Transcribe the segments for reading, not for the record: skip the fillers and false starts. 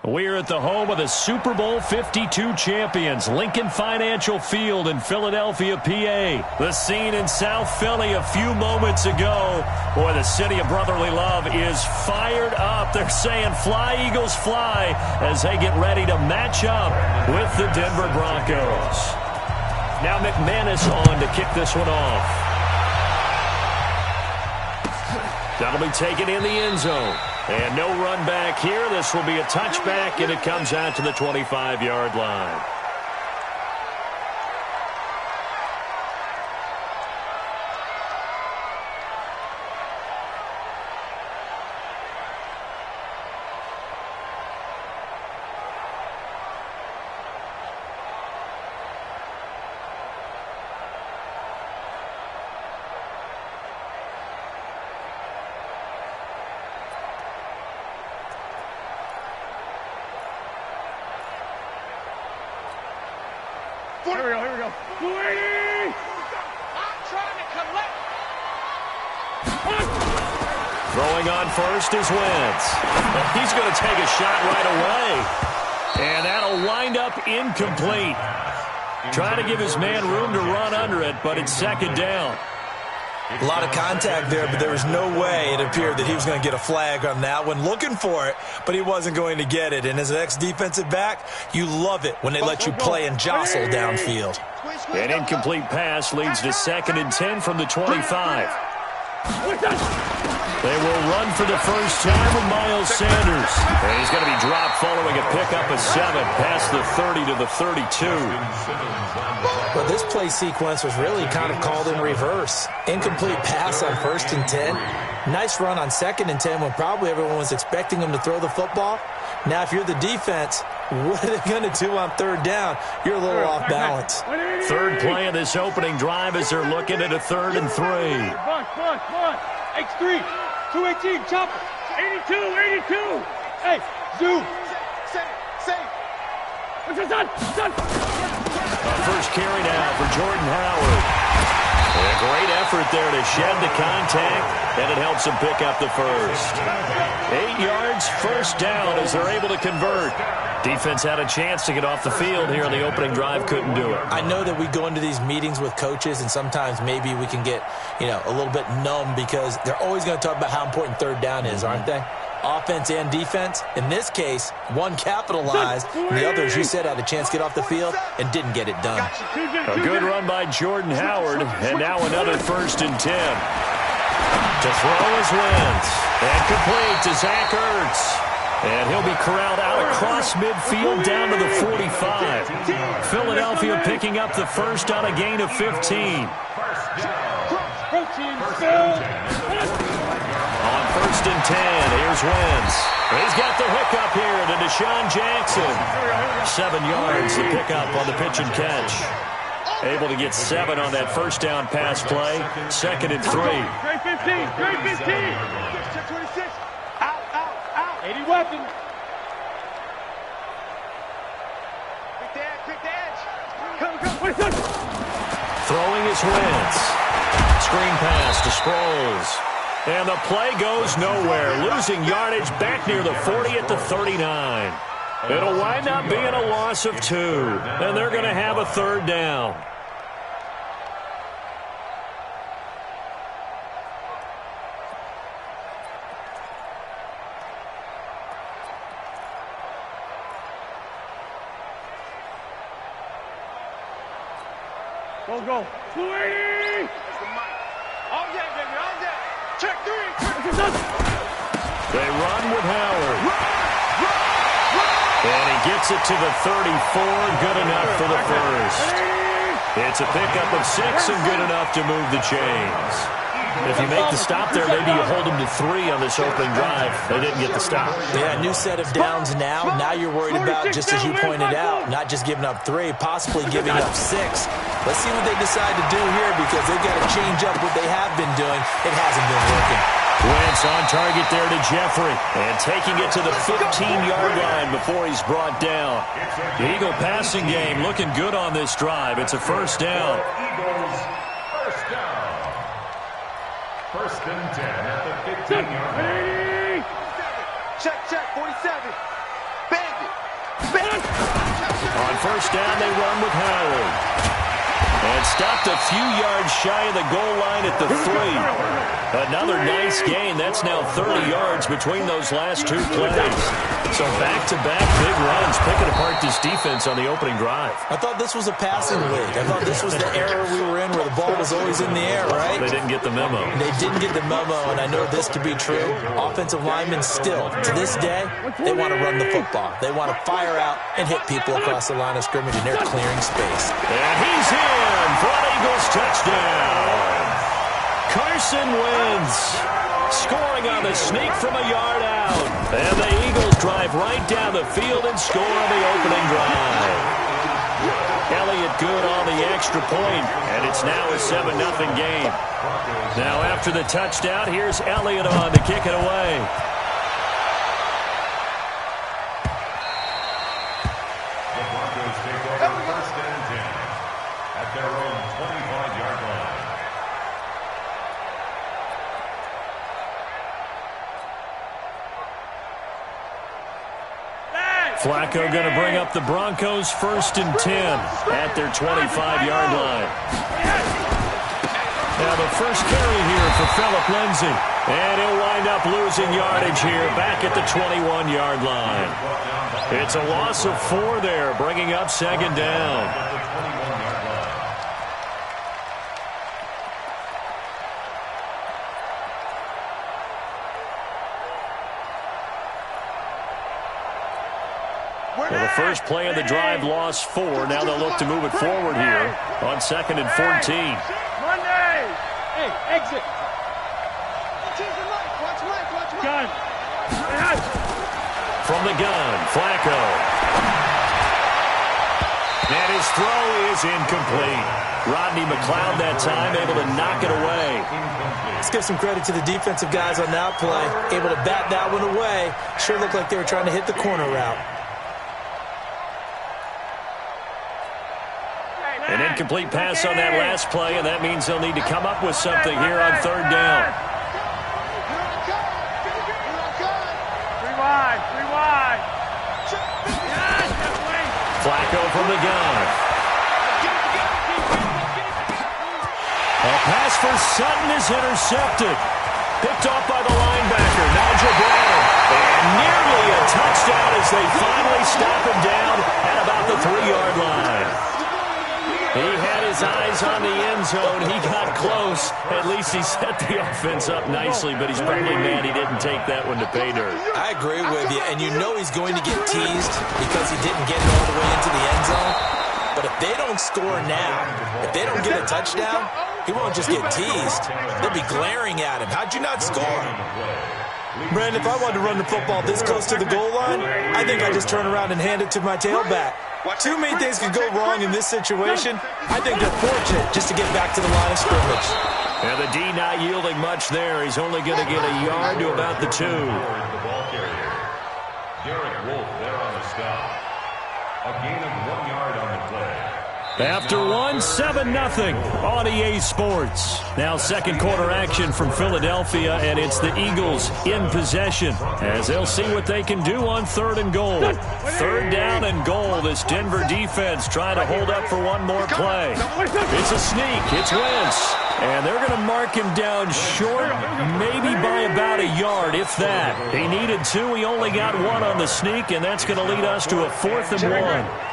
We're at the home of the Super Bowl 52 champions, Lincoln Financial Field in Philadelphia, PA. The scene in South Philly a few moments ago. Boy, the city of brotherly love is fired up. They're saying, "Fly, Eagles, fly," as they get ready to match up with the Denver Broncos. Now McManus on to kick this one off. That'll be taken in the end zone. And no run back here. This will be a touchback, and it comes out to the 25-yard line. Here we go. 280! I'm trying to collect. Throwing on first is Wentz. He's going to take a shot right away. And that'll wind up incomplete. Trying to give his man room to run under it, but it's second down. A lot of contact there, but there was no way it appeared that he was going to get a flag on that one. Looking for it, but he wasn't going to get it. And as an ex-defensive back, you love it when they let you play and jostle downfield. An incomplete pass leads to 2nd and 10 from the 25. They will run for the first time with Miles Sanders. And he's going to be dropped following a pickup of 7 past the 30 to the 32. Well, this play sequence was really kind of called in reverse. Incomplete pass on 1st and 10. Nice run on 2nd and 10 when probably everyone was expecting him to throw the football. Now, if you're the defense, what are they going to do on 3rd down? You're a little off balance. Third play of this opening drive as they're looking at a 3rd and 3. X3, 218, chopper, 82. Hey, zoom. Save. What's this done? First carry now for Jordan Howard. A great effort there to shed the contact, and it helps him pick up the first. 8 yards, first down as they're able to convert. Defense had a chance to get off the field here on the opening drive, couldn't do it. I know that we go into these meetings with coaches, and sometimes maybe we can get, a little bit numb because they're always going to talk about how important 3rd down is, aren't they? Offense and defense. In this case, one capitalized, and the other, as you said, had a chance to get off the field and didn't get it done. A good run by Jordan Howard, and now another 1st and 10. To throw is Wentz, and complete to Zach Ertz. And he'll be corralled out across midfield down to the 45. Philadelphia picking up the first on a gain of 15. On 1st and 10, here's Wentz. He's got the hookup here to Deshaun Jackson. 7 yards, the pickup on the pitch and catch. Able to get 7 on that first down pass play. 2nd and 3. Great 15. 26. Out. 80 weapon. Quick dash. Come. Throwing is Wentz. Screen pass to Sproles. And the play goes nowhere. Losing yardage back near the 40 at the 39. It'll wind up being a loss of 2. And they're going to have a 3rd down. Go. 280! All day, baby, all day. Check 3. They run with Howard. And he gets it to the 34. Good enough for the first. It's a pickup of 6 and good enough to move the chains. If you make the stop there, maybe you hold them to 3 on this opening drive. They didn't get the stop. Yeah, new set of downs now. Now you're worried about, just as you pointed out, not just giving up 3, possibly giving up 6. Let's see what they decide to do here because they've got to change up what they have been doing. It hasn't been working. Wentz on target there to Jeffrey. And taking it to the 15-yard line before he's brought down. The Eagle passing game looking good on this drive. It's a first down. Eagles, first down. 1st and 10 at the 15-yard line. Check, 47. Bang. first down, they run with Howard. And stopped a few yards shy of the goal line at the 3. Another nice gain. That's now 30 yards between those last two plays. So back-to-back big runs, picking apart this defense on the opening drive. I thought this was a passing league. I thought this was the era we were in where the ball was always in the air, right? They didn't get the memo. They didn't get the memo, and I know this to be true. Offensive linemen still, to this day, they want to run the football. They want to fire out and hit people across the line of scrimmage, and they're clearing space. And he's in for an Eagles touchdown. Carson Wentz scoring on the sneak from a yard out. And the Eagles drive right down the field and score on the opening drive. Elliott good on the extra point, and it's now a 7-0 game. Now after the touchdown, here's Elliott on to kick it away. The Broncos take over first and 10 at their own 25-yard line. Flacco going to bring up the Broncos first and 10 at their 25-yard line. Now the first carry here for Phillip Lindsay. And he'll wind up losing yardage here back at the 21-yard line. It's a loss of 4 there, bringing up second down. Well, the first play of the drive lost 4. Now they'll look to move it forward here on 2nd and 14. Monday! Hey, exit! Gun! From the gun, Flacco. And his throw is incomplete. Rodney McLeod that time able to knock it away. Let's give some credit to the defensive guys on that play. Able to bat that one away. Sure looked like they were trying to hit the corner route. An incomplete pass on that last play, and that means they'll need to come up with something here on third down. Rewind. Flacco from the gun. A pass for Sutton is intercepted. Picked off by the linebacker, Nigel Brown. And nearly a touchdown as they finally stop him down at about the 3-yard line. He had his eyes on the end zone. He got close. At least he set the offense up nicely, but he's probably mad he didn't take that one to pay dirt. I agree with you, and you know he's going to get teased because he didn't get it all the way into the end zone. But if they don't score now, if they don't get a touchdown, he won't just get teased. They'll be glaring at him. How'd you not score? Brandon, if I wanted to run the football this close to the goal line, I think I'd just turn around and hand it to my tailback. Too many things could go wrong in this situation. I think they're fortunate just to get back to the line of scrimmage. And the D not yielding much there. He's only going to get a yard to about the 2. The ball carrier, Derek Wolfe there on the stop. A gain of 1 yard on the play. After 7-0 on EA Sports. Now second quarter action from Philadelphia, and it's the Eagles in possession as they'll see what they can do on 3rd and goal. 3rd down and goal. This Denver defense trying to hold up for one more play. It's a sneak. It's Wentz. And they're going to mark him down short, maybe by about a yard, if that. He needed 2. He only got 1 on the sneak, and that's going to lead us to a 4th and 1.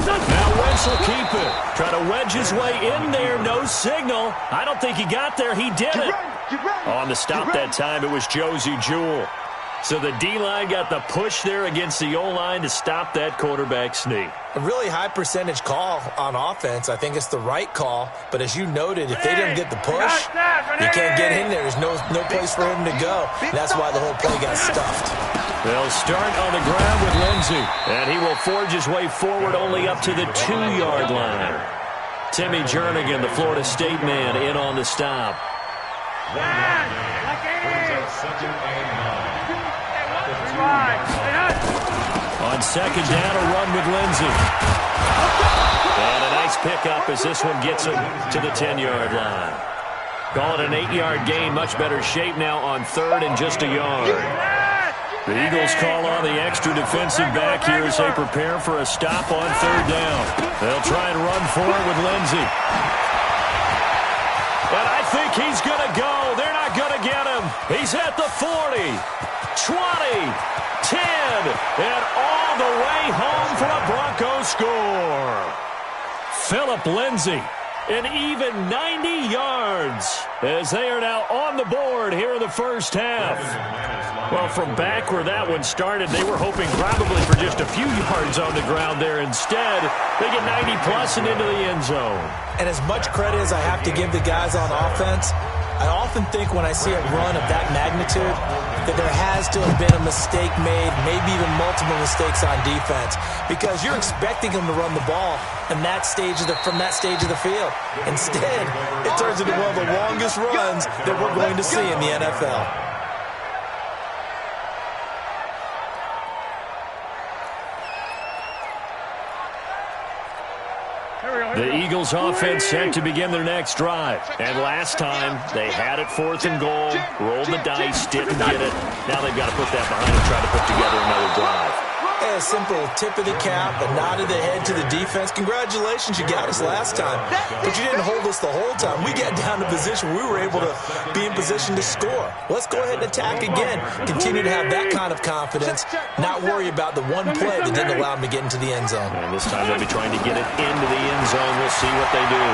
Now Wentz will keep it. Try to wedge his way in there. No signal. I don't think he got there. He did it. On the stop that time, it was Josie Jewell. So the D-line got the push there against the O-line to stop that quarterback sneak. A really high percentage call on offense. I think it's the right call. But as you noted, if they didn't get the push, you can't get in there. There's no place for him to go. That's why the whole play got stuffed. They'll start on the ground with Lindsay. And he will forge his way forward only up to the 2-yard line. Timmy Jernigan, the Florida State man, in on the stop. On second down, a run with Lindsay. And a nice pickup as this one gets him to the 10-yard line. Call it an 8-yard gain. Much better shape now on third and just a yard. The Eagles call on the extra defensive back here as they prepare for a stop on third down. They'll try and run for it with Lindsey. And I think he's going to go. They're not going to get him. He's at the 40, 20, 10, and all the way home for a Broncos score. Philip Lindsey, an even 90 yards as they are now on the board here in the first half. Well, from back where that one started, they were hoping probably for just a few yards on the ground there. Instead, they get 90-plus and into the end zone. And as much credit as I have to give the guys on offense, I often think when I see a run of that magnitude that there has to have been a mistake made, maybe even multiple mistakes on defense, because you're expecting them to run the ball from that stage of the field. Instead, it turns into one of the longest runs that we're going to see in the NFL. The Eagles offense set to begin their next drive. And last time, they had it 4th and goal, rolled the dice, didn't get it. Now they've got to put that behind and try to put together another drive. A simple tip of the cap, a nod of the head to the defense. Congratulations, you got us last time. But you didn't hold us the whole time. We got down to position where we were able to be in position to score. Let's go ahead and attack again. Continue to have that kind of confidence, not worry about the one play that didn't allow them to get into the end zone. And this time they'll be trying to get it into the end zone. We'll see what they do.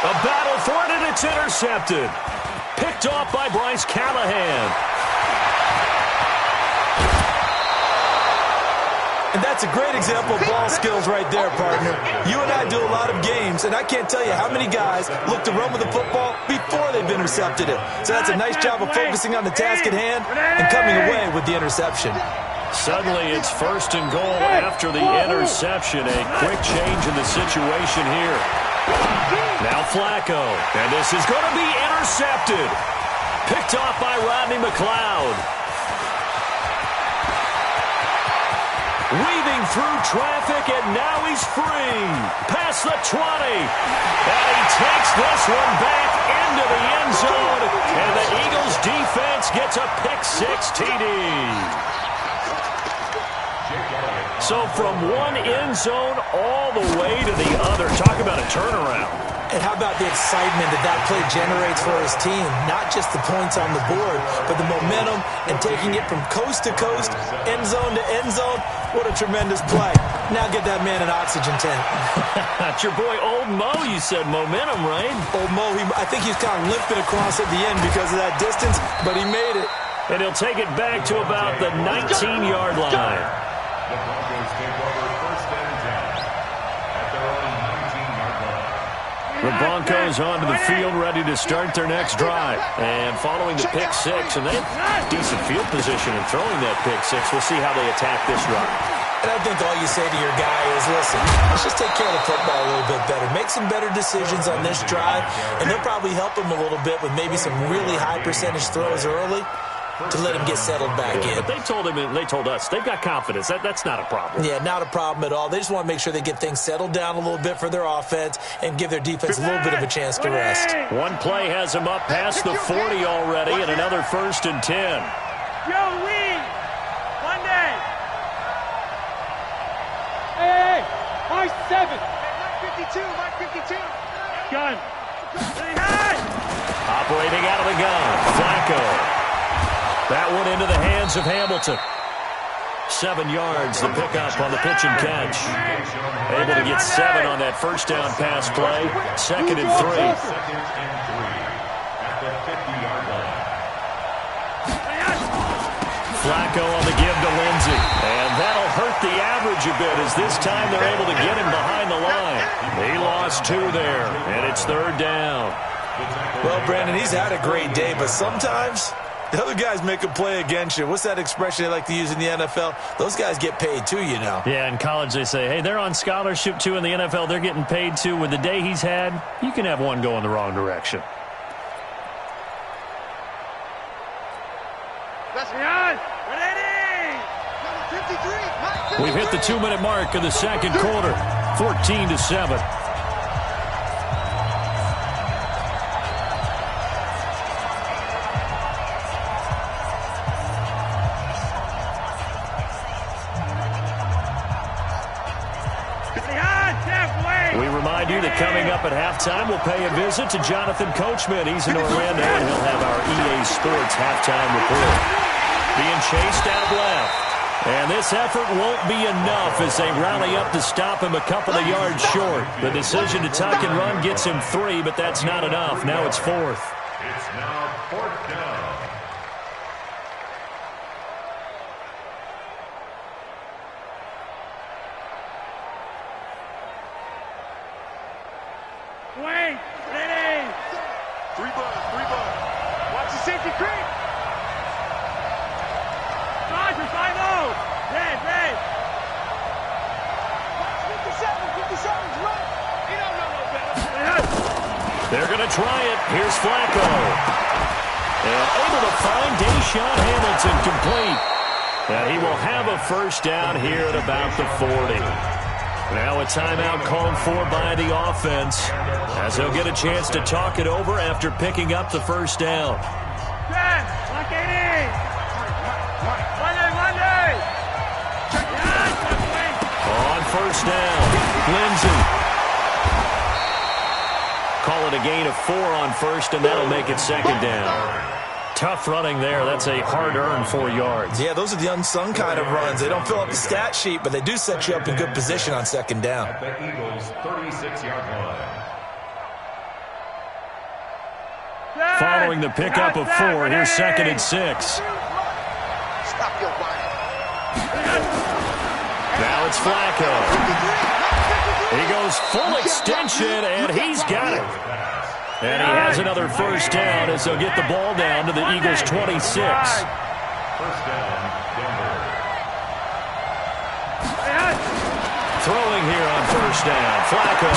A battle for it, and it's intercepted. Picked off by Bryce Callahan. And that's a great example of ball skills right there, partner. You and I do a lot of games, and I can't tell you how many guys look to run with the football before they've intercepted it. So that's a nice job of focusing on the task at hand and coming away with the interception. Suddenly it's 1st and goal after the interception. A quick change in the situation here. Now Flacco. And this is going to be intercepted. Picked off by Rodney McLeod. Weaving through traffic, and now he's free. Past the 20. And he takes this one back into the end zone. And the Eagles defense gets a pick-6 TD. So from one end zone all the way to the other. Talk about a turnaround. And how about the excitement that play generates for his team? Not just the points on the board, but the momentum and taking it from coast to coast, end zone to end zone. What a tremendous play. Now get that man an oxygen tank. That's your boy Old Mo. You said momentum, right? Old Mo, I think he was kind of limping across at the end because of that distance, but he made it. And he'll take it back to about the 19-yard line. The Broncos take over 1st and 10 at their own 19-yard line. The Broncos onto the field, ready to start their next drive. And following the pick-6, and they have decent field position in throwing that pick-6. We'll see how they attack this run. And I think all you say to your guy is, listen, let's just take care of the football a little bit better. Make some better decisions on this drive, and they'll probably help him a little bit with maybe some really high-percentage throws early to let him get settled back in. But they told him, and they told us, they've got confidence. That's not a problem. Yeah, not a problem at all. They just want to make sure they get things settled down a little bit for their offense and give their defense a little bit of a chance to rest. One play has him up past the 40 already, and another 1st and 10. Yo, Lee! One day! Hey! Mark 7! Mark 52! Gun! Operating out of the gun, Flacco. That one into the hands of Hamilton. 7 yards, the pickup on the pitch and catch. Able to get 7 on that first down pass play. 2nd and 3. 2nd and 3 at the 50-yard line. Flacco on the give to Lindsey. And that'll hurt the average a bit as this time they're able to get him behind the line. He lost 2 there, and it's 3rd down. Well, Brandon, he's had a great day, but sometimes the other guys make a play against you. What's that expression they like to use in the NFL? Those guys get paid too, you know. Yeah, in college they say, hey, they're on scholarship too. In the NFL, they're getting paid too. With the day he's had, you can have one go in the wrong direction. We've hit the 2-minute mark of the second quarter, 14-7. We remind you that coming up at halftime, we'll pay a visit to Jonathan Coachman. He's in Orlando, and he'll have our EA Sports halftime report. Being chased out left. And this effort won't be enough as they rally up to stop him a couple of yards short. The decision to tuck and run gets him 3, but that's not enough. Now it's 4th. It's now 4th down. Wait, ready. 3 bud. Watch the safety creep. Roger, 5-0. Red. 57's right. He don't know no better. They're going to try it. Here's Flacco. And able to find Deshaun Hamilton complete. And he will have a first down here at about the 40. Now a timeout called for by the offense as he'll get a chance to talk it over after picking up the first down. Lock it in. Monday. On first down, Lindsey. Call it a gain of 4 on first, and that'll make it second down. Tough running there. That's a hard-earned 4 yards. Yeah, those are the unsung kind of runs. They don't fill up the stat sheet, but they do set you up in good position on second down. At the Eagles' 36-yard line. Following the pickup of 4, here's 2nd and 6. Stop your whining. Now it's Flacco. He goes full extension, and he's got it. And he has another first down as they'll get the ball down to the Eagles' 26. First down, Denver. Throwing here on first down, Flacco.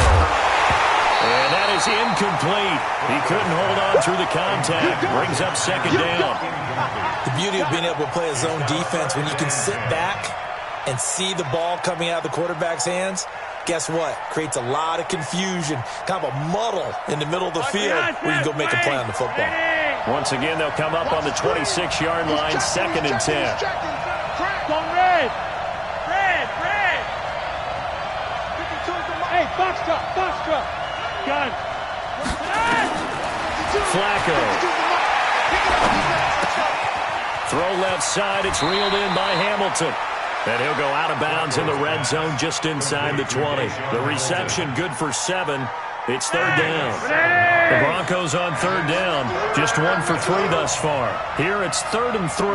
And that is incomplete. He couldn't hold on through the contact. Brings up second down. The beauty of being able to play a zone defense when you can sit back and see the ball coming out of the quarterback's hands, guess what? Creates a lot of confusion, kind of a muddle in the middle of the field where you can go make a play on the football. Once again, they'll come up on the 26-yard line, 2nd and 10. Go red. Hey, box truck. Gun. Flacco. Throw left side. It's reeled in by Hamilton. And he'll go out of bounds in the red zone just inside the 20. The reception good for 7. It's 3rd down. The Broncos on 3rd down. Just 1 for 3 thus far. Here it's 3rd and 3.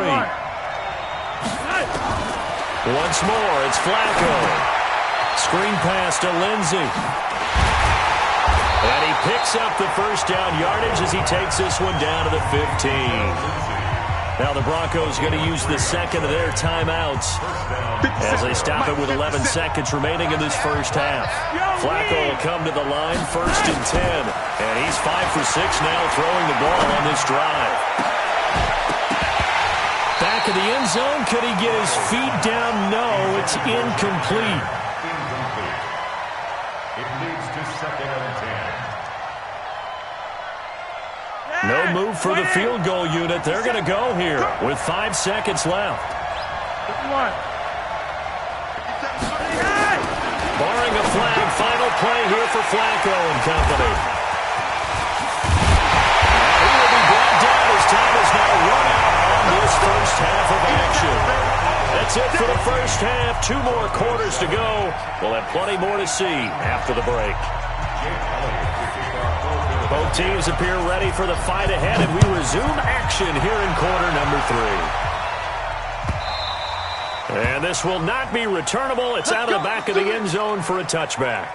Once more, it's Flacco. Screen pass to Lindsey. And he picks up the first down yardage as he takes this one down to the 15. Now the Broncos going to use the second of their timeouts as they stop it with 11 seconds remaining in this first half. Flacco will come to the line, 1st and 10. And he's 5 for 6 now throwing the ball on this drive. Back of the end zone. Could he get his feet down? No, it's incomplete. It leads to 2nd and 10. No move for the field goal unit. They're going to go here with 5 seconds left. Barring a flag, final play here for Flacco and company. He will be brought down as time is now run out on this first half of action. That's it for the first half. 2 more quarters to go. We'll have plenty more to see after the break. Both teams appear ready for the fight ahead, and we resume action here in quarter number 3. And this will not be returnable. It's out of the back of the end zone for a touchback.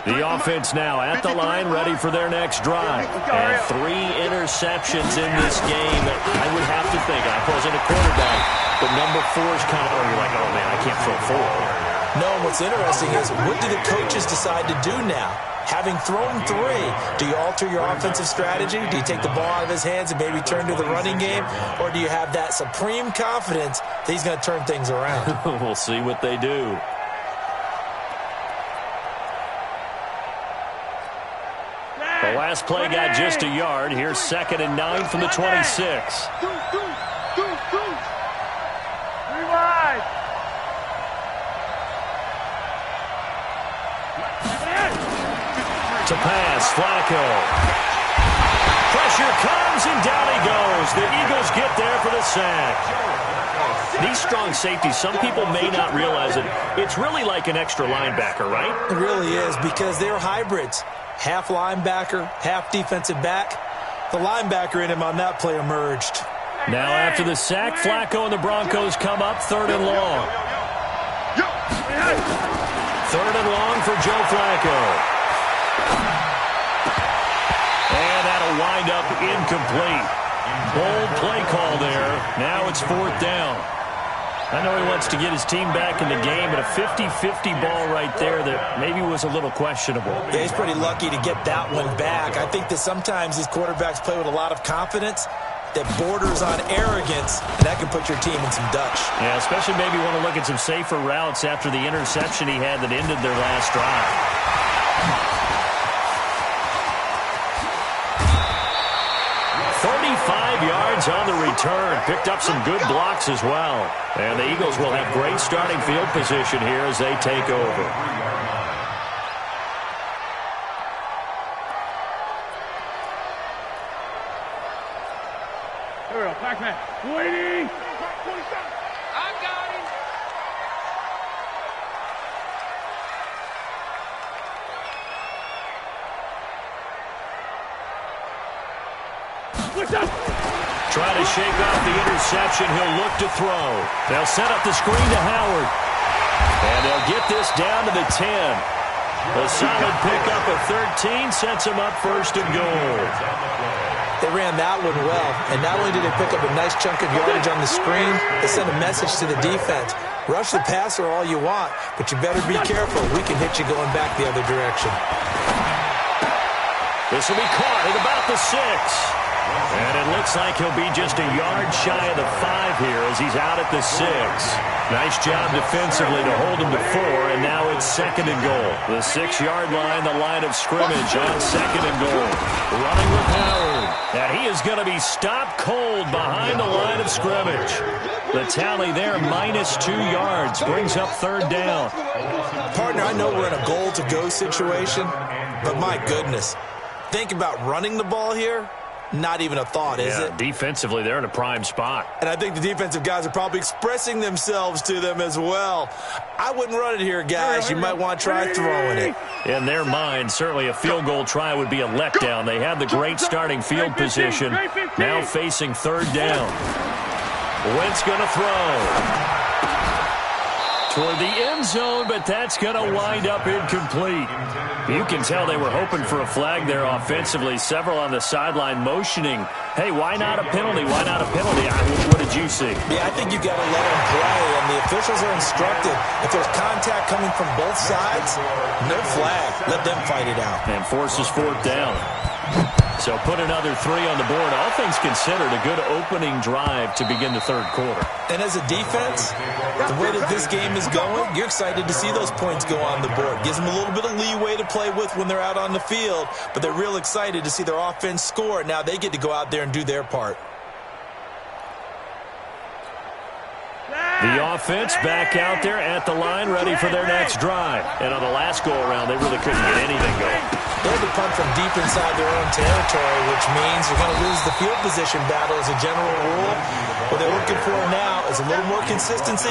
The offense now at the line, ready for their next drive. And 3 interceptions in this game. I would have to think, I wasn't a quarterback, but number 4 is kind of, you're like, oh, man, I can't throw 4. No, what's interesting is, what do the coaches decide to do now? Having thrown 3, do you alter your offensive strategy? Do you take the ball out of his hands and maybe turn to the running game? Or do you have that supreme confidence that he's going to turn things around? We'll see what they do. The last play got just a yard. Here's 2nd and 9 from the 26. To pass, Flacco. Pressure comes, and down he goes. The Eagles get there for the sack. These strong safeties, some people may not realize it. It's really like an extra linebacker, right? It really is, because they're hybrids. Half linebacker, half defensive back. The linebacker in him on that play emerged. Now after the sack, Flacco and the Broncos come up 3rd and long. 3rd and long for Joe Flacco. And that'll wind up incomplete. Bold play call there. Now it's 4th down. I know he wants to get his team back in the game, but a 50-50 ball right there that maybe was a little questionable. Yeah, he's pretty lucky to get that one back. I think that sometimes these quarterbacks play with a lot of confidence that borders on arrogance, and that can put your team in some Dutch. Yeah, especially maybe want to look at some safer routes after the interception he had that ended their last drive. 35 yards on the return. Picked up some good blocks as well. And the Eagles will have great starting field position here as they take over. Here we go, Pac-Man. Waiting. I got him. Trying to shake off the interception. He'll look to throw. They'll set up the screen to Howard. And they'll get this down to the 10. A solid pickup of 13 sets him up 1st and goal. They ran that one well, and not only did they pick up a nice chunk of yardage on the screen, they sent a message to the defense. Rush the passer all you want, but you better be careful. We can hit you going back the other direction. This will be caught at about the 6. And it looks like he'll be just a yard shy of the 5 here as he's out at the 6. Nice job defensively to hold him to 4, and now it's 2nd and goal. The 6-yard line, the line of scrimmage on 2nd and goal. Running with Howard. And he is going to be stopped cold behind the line of scrimmage. The tally there, -2 yards, brings up 3rd down. Partner, I know we're in a goal-to-go situation, but my goodness. Think about running the ball here. Not even a thought, is it? Defensively, they're in a prime spot. And I think the defensive guys are probably expressing themselves to them as well. I wouldn't run it here, guys. You might want to try throwing it. In their mind, certainly a field goal try would be a letdown. They had the great starting field position. Now facing 3rd down. Wentz going to throw. Toward the end zone, but that's going to wind up incomplete. You can tell they were hoping for a flag there offensively. Several on the sideline motioning, hey, why not a penalty? Why not a penalty? What did you see? Yeah, I think you got to let them play, and the officials are instructed. If there's contact coming from both sides, no flag. Let them fight it out. And forces 4th down. So put another 3 on the board. All things considered, a good opening drive to begin the 3rd quarter. And as a defense, the way that this game is going, you're excited to see those points go on the board. Gives them a little bit of leeway to play with when they're out on the field, but they're real excited to see their offense score. Now they get to go out there and do their part. The offense back out there at the line, ready for their next drive. And on the last go-around, they really couldn't get anything going. They had to punt from deep inside their own territory, which means you're going to lose the field position battle as a general rule. What they're looking for now is a little more consistency,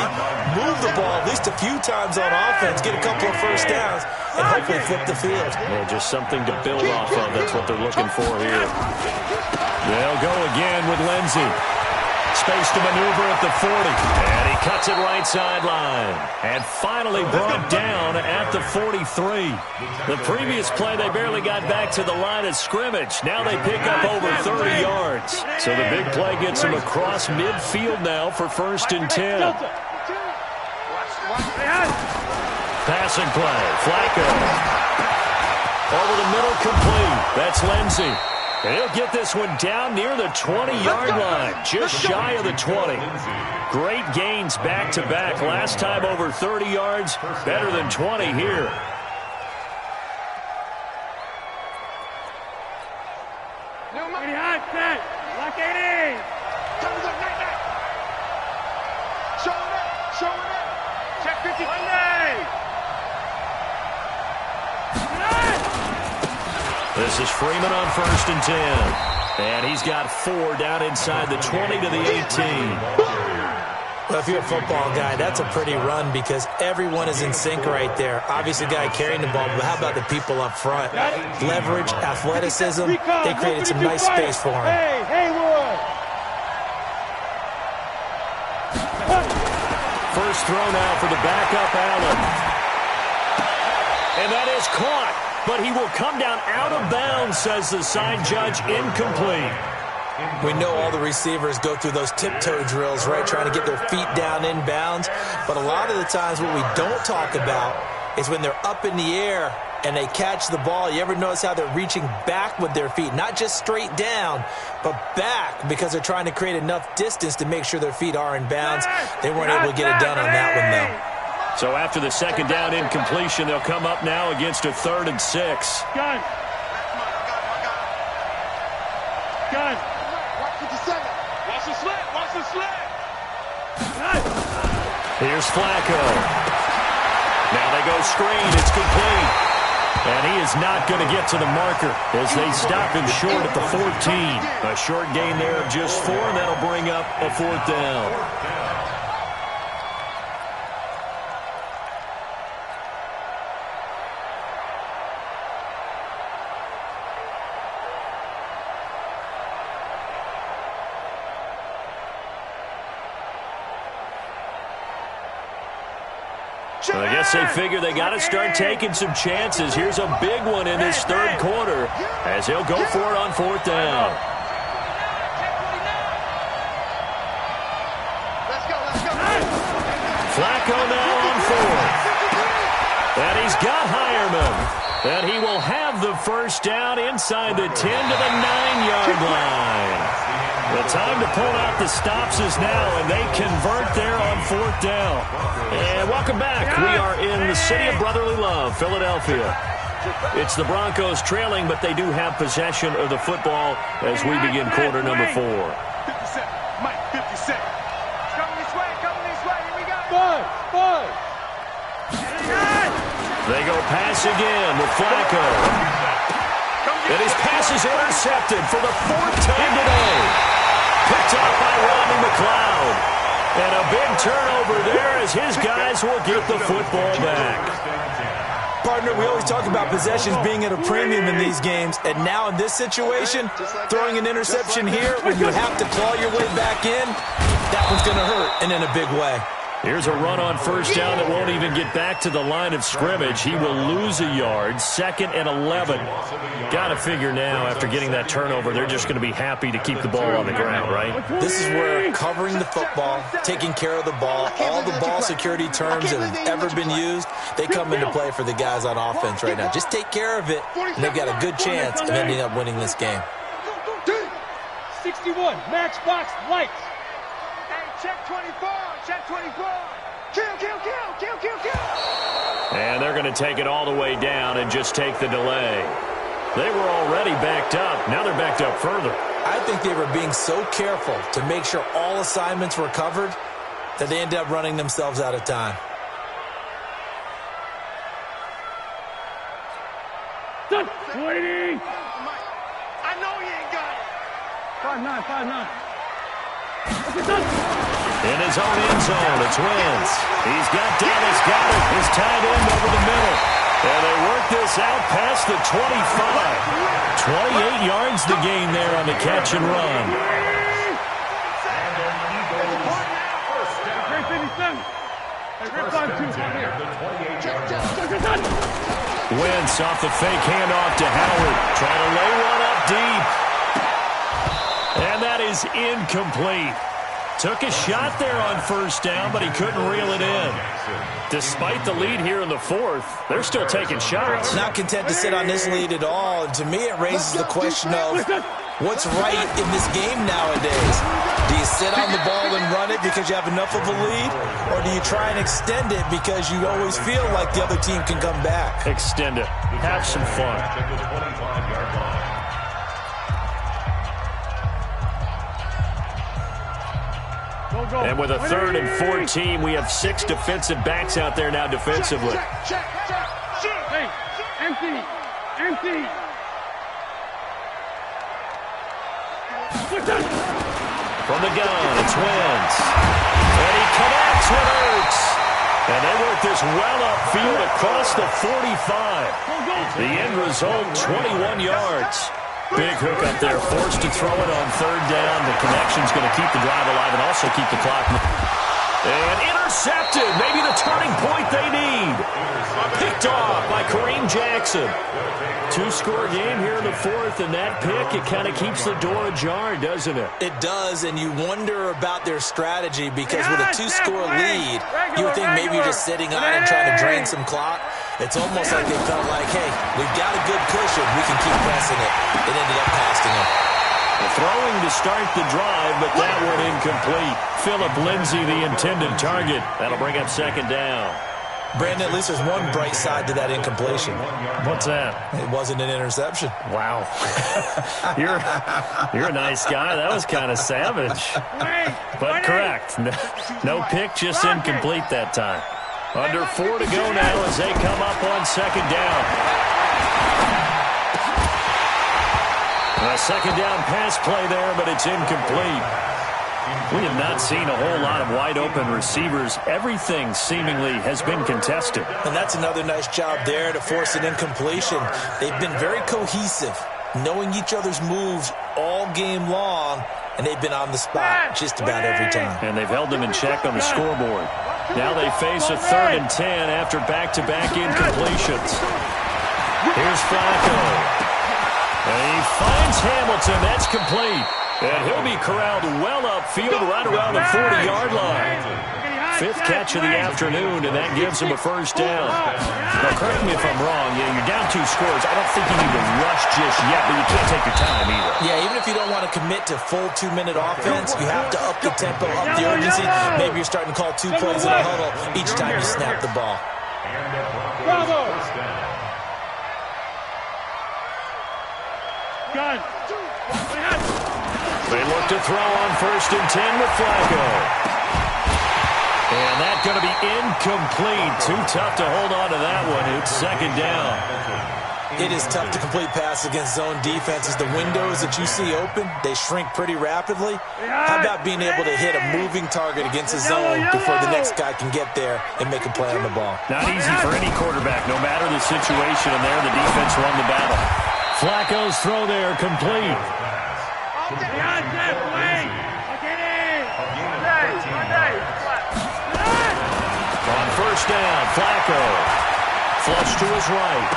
move the ball at least a few times on offense, get a couple of first downs, and hopefully flip the field. Yeah, just something to build off of. That's what they're looking for here. They'll go again with Lindsey. Space to maneuver at the 40. And he cuts it right sideline. And finally brought down at the 43. The previous play, they barely got back to the line of scrimmage. Now they pick up over 30 yards. So the big play gets them across midfield now for 1st and 10. Passing play. Flacco. Over the middle, complete. That's Lindsey. And he'll get this one down near the 20-yard line, just shy of the 20. Great gains back-to-back. Last time over 30 yards, better than 20 here. Lock it in. Time to go, night. Show it up. Check 50. This is Freeman on 1st and 10. And he's got 4 down inside the 20 to the 18. Well, if you're a football guy, that's a pretty run because everyone is in sync right there. Obviously, the guy carrying the ball, but how about the people up front? Leverage, athleticism, they created some nice space for him. First throw now for the backup, Allen. And that is caught, but he will come down out of bounds, says the side judge, incomplete. We know all the receivers go through those tiptoe drills, right, trying to get their feet down in bounds. But a lot of the times what we don't talk about is when they're up in the air and they catch the ball. You ever notice how they're reaching back with their feet? Not just straight down, but back because they're trying to create enough distance to make sure their feet are in bounds. They weren't able to get it done on that one, though. So after the second down incompletion, they'll come up now against a 3rd and 6. Gun. Watch the slit. Here's Flacco. Now they go screen. It's complete. And he is not going to get to the marker as they stop him short at the 14. A short gain there of just 4, and that'll bring up a 4th down. I guess they figure they got to start taking some chances. Here's a big one in this 3rd quarter as he'll go for it on 4th down. Flacco now on 4th. And he's got Hireman. And he will have the first down inside the 10 to the 9-yard line. The time to pull out the stops is now, and they convert there on 4th down. And welcome back. We are in the city of brotherly love, Philadelphia. It's the Broncos trailing, but they do have possession of the football as we begin quarter number 4. 50 seconds. Mike, 50 seconds. Coming this way. Here we go. Five. They go pass again with Flacco. And his pass is intercepted for the 4th time today. Picked up by Rodney McLeod. And a big turnover there as his guys will get the football back. Partner, we always talk about possessions being at a premium in these games. And now in this situation, throwing an interception here when you have to claw your way back in, that one's going to hurt, and in a big way. Here's a run on 1st down that won't even get back to the line of scrimmage. He will lose a yard. 2nd and 11. Got to figure now, after getting that turnover, they're just going to be happy to keep the ball on the ground, right? This is where covering the football, taking care of the ball, all the ball security terms that have ever been used, they come into play for the guys on offense right now. Just take care of it, and they've got a good chance of ending up winning this game. 61, matchbox lights. Check 24. Kill. And they're going to take it all the way down and just take the delay. They were already backed up. Now they're backed up further. I think they were being so careful to make sure all assignments were covered that they ended up running themselves out of time. Done. Waiting. I know you ain't got it. 5-9. Okay, done. In his own end zone, it's Wentz. He's got Dallas Goedert, his tight end over the middle. And they work this out past the 25. 28 yards the gain there on the catch and run. Wentz off the fake handoff to Howard. Trying to lay one up deep. And that is incomplete. Took a shot there on first down, but he couldn't reel it in. Despite the lead here in the fourth, they're still taking shots. Not content to sit on this lead at all. And to me, it raises the question of what's right in this game nowadays. Do you sit on the ball and run it because you have enough of a lead? Or do you try and extend it because you always feel like the other team can come back? Extend it. Have some fun. And with a 3rd and 14, we have 6 defensive backs out there now defensively. Check. Hey, empty. From the gun, it's Wentz. And he connects with Ertz. And they work this well upfield across the 45. The end result, 21 yards. Big hook up there, forced to throw it on 3rd down. The connection's going to keep the drive alive and also keep the clock moving. And intercepted, maybe the turning point they need. Picked off by Kareem Jackson. 2-score game here in the 4th, and that pick, it kind of keeps the door ajar, doesn't it? It does, and you wonder about their strategy because with a 2-score lead, you would think maybe you're just sitting on it and trying to drain some clock. It's almost like they felt like, hey, we've got a good cushion. We can keep pressing it. It ended up costing them. Throwing to start the drive, but that one incomplete. Philip Lindsay, the intended target. That'll bring up 2nd down. Brandon, at least there's one bright side to that incompletion. What's that? It wasn't an interception. Wow. You're a nice guy. That was kind of savage. But correct. No pick, just incomplete that time. Under 4 to go now as they come up on 2nd down. A 2nd down pass play there, but it's incomplete. We have not seen a whole lot of wide-open receivers. Everything seemingly has been contested. And that's another nice job there to force an incompletion. They've been very cohesive, knowing each other's moves all game long, and they've been on the spot just about every time. And they've held them in check on the scoreboard. Now they face a 3rd and 10 after back-to-back incompletions. Here's Flacco. And he finds Hamilton. That's complete. And he'll be corralled well upfield right around the 40-yard line. 5th catch of the afternoon, and that gives him a 1st down. Now, correct me if I'm wrong. You're down 2 scores. I don't think you need to rush just yet, but you can't take your time either. Yeah, even if you don't want to commit to full 2-minute offense, you have to up the tempo, up the urgency. Maybe you're starting to call 2 plays in a huddle each time you snap the ball. Bravo! Gun. They look to throw on 1st and 10 with Flacco. And that's going to be incomplete. Too tough to hold on to that one. It's 2nd down. It is tough to complete pass against zone defenses. The windows that you see open, they shrink pretty rapidly. How about being able to hit a moving target against a zone before the next guy can get there and make a play on the ball? Not easy for any quarterback, no matter the situation. And there, the defense won the battle. Flacco's throw there, complete. On 1st down, Flacco. Flush to his right.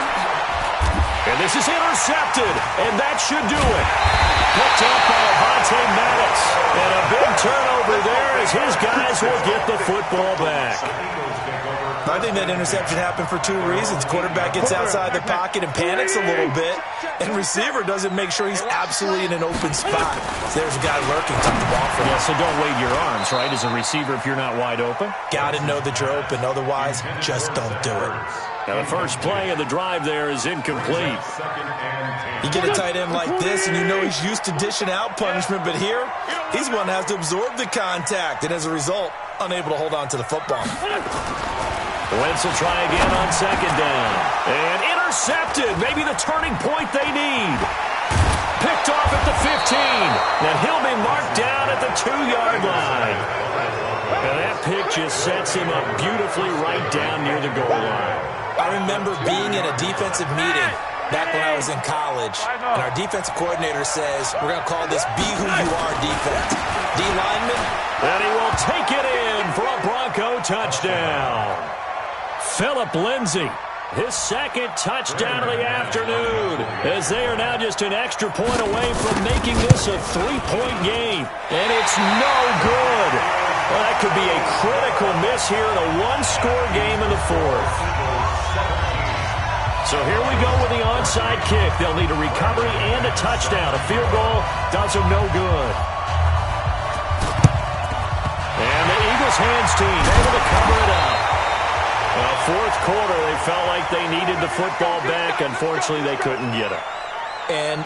And this is intercepted, and that should do it. Picked up by Avonte Maddox. And a big turnover there as his guys will get the football back. I think that interception happened for 2 reasons. Quarterback gets outside the pocket and panics a little bit, and receiver doesn't make sure he's absolutely in an open spot. So there's a guy lurking, tuck the ball for him. Yeah, so don't wave your arms, right, as a receiver if you're not wide open. Got to know that you're open. Otherwise, just don't do it. Now the first play of the drive there is incomplete. You get a tight end like this, and you know he's used to dishing out punishment, but here, he's one that has to absorb the contact, and as a result, unable to hold on to the football. Wentz will try again on 2nd down. And intercepted. Maybe the turning point they need. Picked off at the 15. And he'll be marked down at the 2-yard line. And that pick just sets him up beautifully right down near the goal line. I remember being in a defensive meeting back when I was in college, and our defensive coordinator says, we're going to call this Be Who You Are defense. D lineman. And he will take it in for a Bronco touchdown. Philip Lindsay. his second touchdown of the afternoon, as they are now just an extra point away from making this a 3-point game. And it's no good. Well, that could be a critical miss here in a one-score game in the fourth. So here we go with the onside kick. They'll need a recovery and a touchdown. A field goal does them no good. And the Eagles hands team able to cover it up. Well, fourth quarter, they felt like they needed the football back. Unfortunately, they couldn't get it. And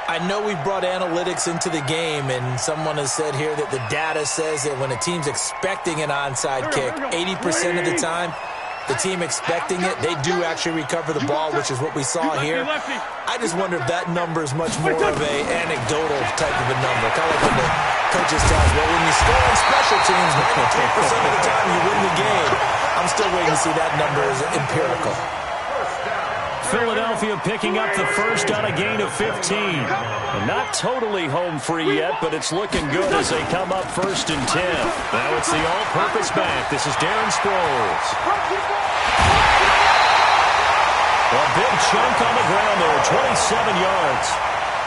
I know we brought analytics into the game, and someone has said here that the data says that when a team's expecting an onside kick, 80% of the time, the team expecting it, they do actually recover the ball, which is what we saw here. I just wonder if that number is much more of a anecdotal type of a number. Kind of like when the coaches tell us, well, when you score on special teams, 93% of the time you win the game. I'm still waiting to see that number as empirical. Philadelphia picking up the first on a gain of 15. And not totally home free yet, but it's looking good as they come up 1st and 10. Now it's the all-purpose back. This is Darren Sproles. A big chunk on the ground there, 27 yards.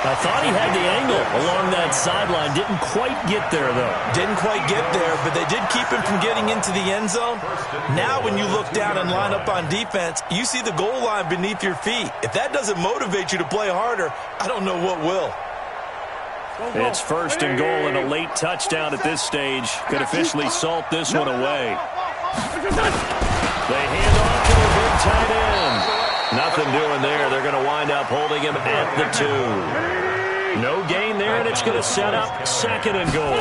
I thought he had the angle along that sideline. Didn't quite get there, though. Didn't quite get there, but they did keep him from getting into the end zone. Now when you look down and line up on defense, you see the goal line beneath your feet. If that doesn't motivate you to play harder, I don't know what will. It's 1st and goal and a late touchdown at this stage. Could officially salt this one away. They hand off to the big tight end. Nothing doing there. They're going to wind up holding him at the 2. No gain there, and it's going to set up 2nd and goal.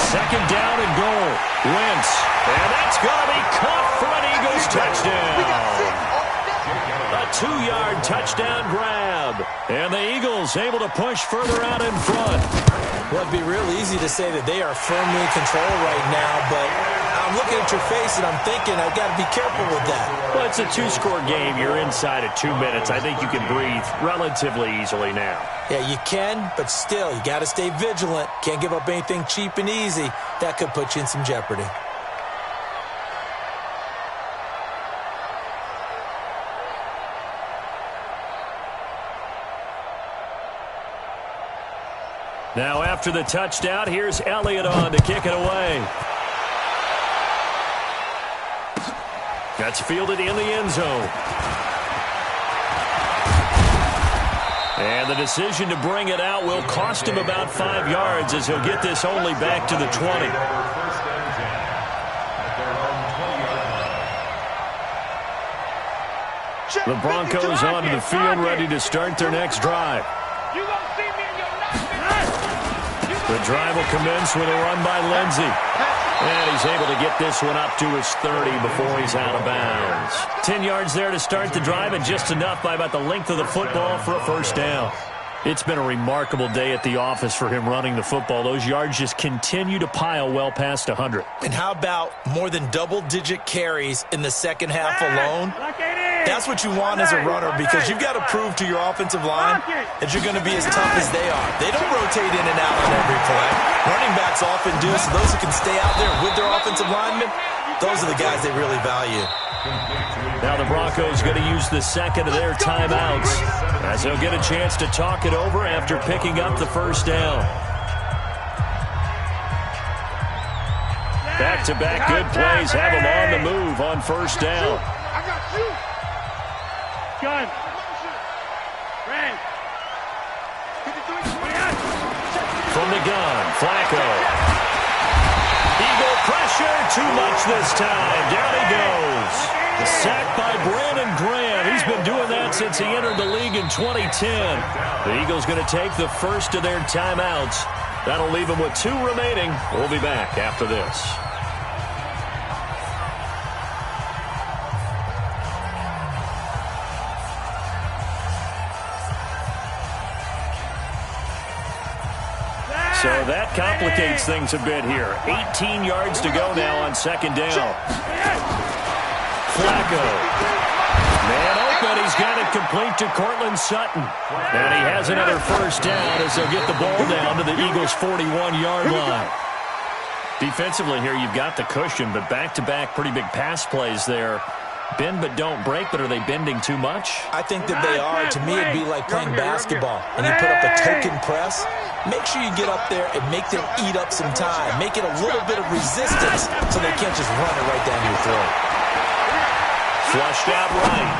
2nd down and goal. Wentz. And that's going to be caught for an Eagles touchdown. A 2-yard touchdown grab. And the Eagles able to push further out in front. Well, it'd be real easy to say that they are firmly in control right now, but I'm looking at your face and I'm thinking I've got to be careful with that. Well, it's a 2-score game. You're inside of 2 minutes. I think you can breathe relatively easily now. Yeah, you can, but still, you got to stay vigilant. Can't give up anything cheap and easy. That could put you in some jeopardy. Now after the touchdown, here's Elliott on to kick it away. That's fielded in the end zone. And the decision to bring it out will cost him about 5 yards as he'll get this only back to the 20. The Broncos onto the field ready to start their next drive. The drive will commence with a run by Lindsey. And he's able to get this one up to his 30 before he's out of bounds. 10 yards there to start the drive, and just enough by about the length of the football for a 1st down. It's been a remarkable day at the office for him running the football. Those yards just continue to pile well past 100. And how about more than double-digit carries in the second half alone? That's what you want as a runner, because you've got to prove to your offensive line that you're going to be as tough as they are. They don't rotate in and out on every play. Running backs often do, so those who can stay out there with their offensive linemen, those are the guys they really value. Now the Broncos going to use the 2nd of their timeouts as they'll get a chance to talk it over after picking up the 1st down. Back-to-back good plays have them on the move on 1st down. I got you. Gun. Ray. From the gun, Flacco. Eagle pressure, too much this time. Down he goes. The sack by Brandon Graham. He's been doing that since he entered the league in 2010. The Eagles going to take the 1st of their timeouts. That'll leave them with 2 remaining. We'll be back after this. So that complicates things a bit here. 18 yards to go now on 2nd down. Flacco. Man open. He's got it complete to Cortland Sutton. And he has another 1st down as they'll get the ball down to the Eagles' 41-yard line. Defensively here, you've got the cushion, but back-to-back pretty big pass plays there. Bend but don't break, but are they bending too much? I think that they are. To me, it'd be like playing basketball. When you put up a token press, make sure you get up there and make them eat up some time. Make it a little bit of resistance so they can't just run it right down your throat. Flushed out right.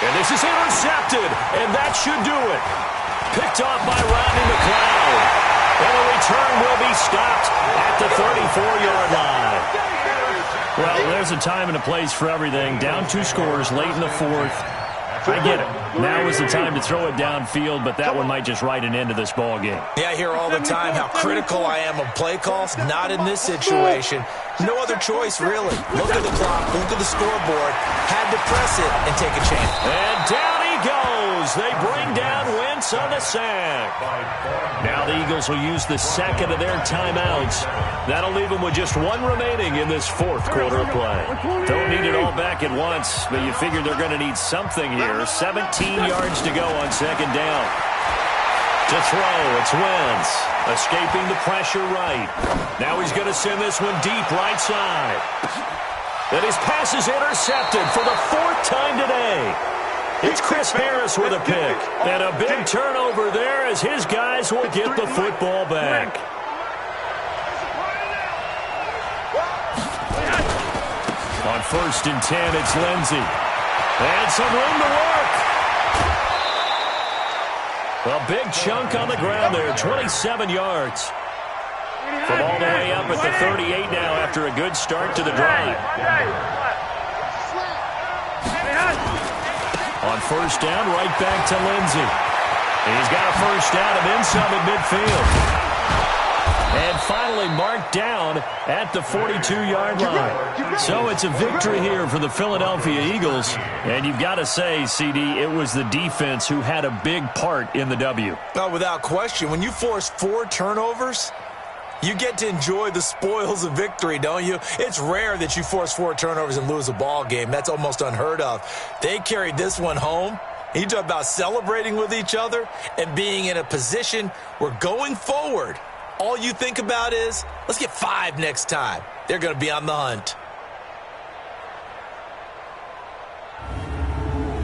And this is intercepted, and that should do it. Picked off by Rodney McLeod. And the return will be stopped at the 34-yard line. Well, there's a time and a place for everything. Down 2 scores late in the 4th. I get it. Now is the time to throw it downfield, but that one might just write an end to this ball game. Yeah, I hear all the time how critical I am of play calls. Not in this situation. No other choice, really. Look at the clock. Look at the scoreboard. Had to press it and take a chance. And down he goes. They bring down Wentz on the sack. Now the Eagles will use the second of their timeouts. That'll leave them with just 1 remaining in this 4th quarter of play. Don't need it all back at once, but you figure they're going to need something here. 17 yards to go on 2nd down. To throw, it's Wentz. Escaping the pressure right. Now he's going to send this one deep right side. And his pass is intercepted for the 4th time today. It's Chris Harris with a pick. And a big turnover there as his guys will get the football back. On 1st and 10, it's Lindsey. And some room to work. A big chunk on the ground there, 27 yards. From all the way up at the 38 now after a good start to the drive. On 1st down, right back to Lindsey. He's got a 1st down and then some at midfield. And finally marked down at the 42-yard line. So it's a victory here for the Philadelphia Eagles. And you've got to say, CD, it was the defense who had a big part in the W. Oh, without question. When you force 4 turnovers, you get to enjoy the spoils of victory, don't you? It's rare that you force 4 turnovers and lose a ball game. That's almost unheard of. They carried this one home. You talk about celebrating with each other and being in a position where going forward, all you think about is, let's get 5 next time. They're going to be on the hunt.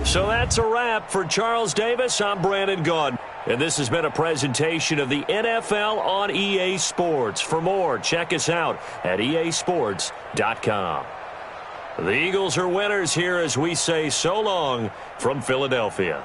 So that's a wrap for Charles Davis. I'm Brandon Gunn. And this has been a presentation of the NFL on EA Sports. For more, check us out at easports.com. The Eagles are winners here as we say so long from Philadelphia.